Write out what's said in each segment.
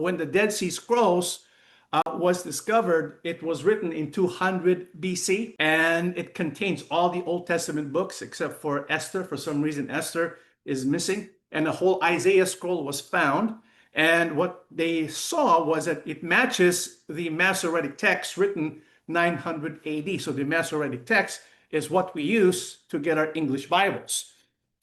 when the Dead Sea Scrolls was discovered, it was written in 200 BC, and it contains all the Old Testament books except for Esther. For some reason, Esther is missing, and the whole Isaiah scroll was found. And what they saw was that it matches the Masoretic Text written 900 AD. So the Masoretic Text is what we use to get our English Bibles.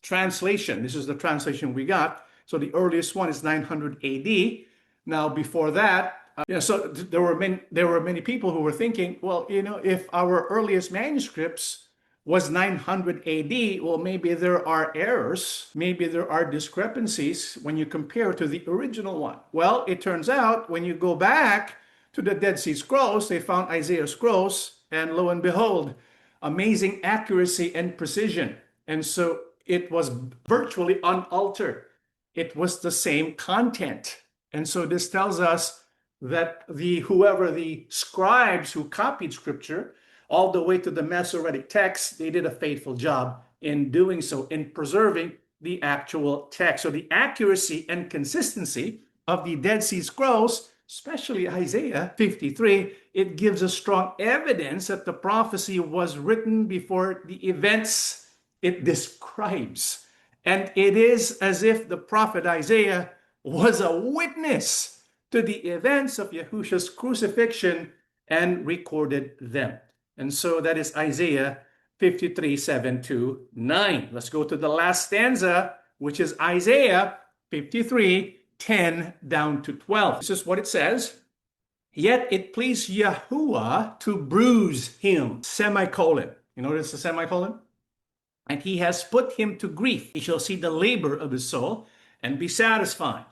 Translation, this is the translation we got. So the earliest one is 900 AD. Now before that, so there were many people who were thinking, well, if our earliest manuscripts was 900 AD, well, maybe there are errors, maybe there are discrepancies when you compare to the original one. Well, it turns out when you go back to the Dead Sea Scrolls, they found Isaiah scrolls, and lo and behold, amazing accuracy and precision. And so it was virtually unaltered. It was the same content. And so this tells us that whoever the scribes who copied scripture all the way to the Masoretic text, they did a faithful job in doing so, in preserving the actual text. So the accuracy and consistency of the Dead Sea Scrolls, especially Isaiah 53, it gives us strong evidence that the prophecy was written before the events it describes. And it is as if the prophet Isaiah was a witness to the events of Yahushua's crucifixion and recorded them. And so that is Isaiah 53, 7-9. Let's go to the last stanza, which is Isaiah 53, 10 down to 12. This is what it says. Yet it pleased Yahuwah to bruise him, semicolon. You notice the semicolon? And he has put him to grief. He shall see the labor of his soul and be satisfied.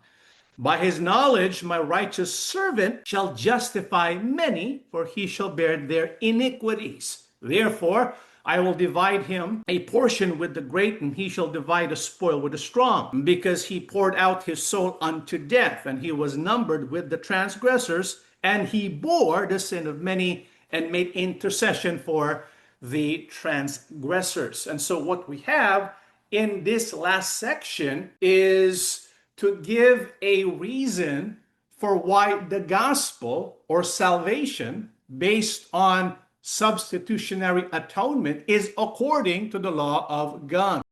By his knowledge, my righteous servant shall justify many, for he shall bear their iniquities. Therefore, I will divide him a portion with the great, and he shall divide a spoil with the strong, because he poured out his soul unto death, and he was numbered with the transgressors, and he bore the sin of many and made intercession for the transgressors. And so what we have in this last section is to give a reason for why the gospel or salvation based on substitutionary atonement is according to the law of God.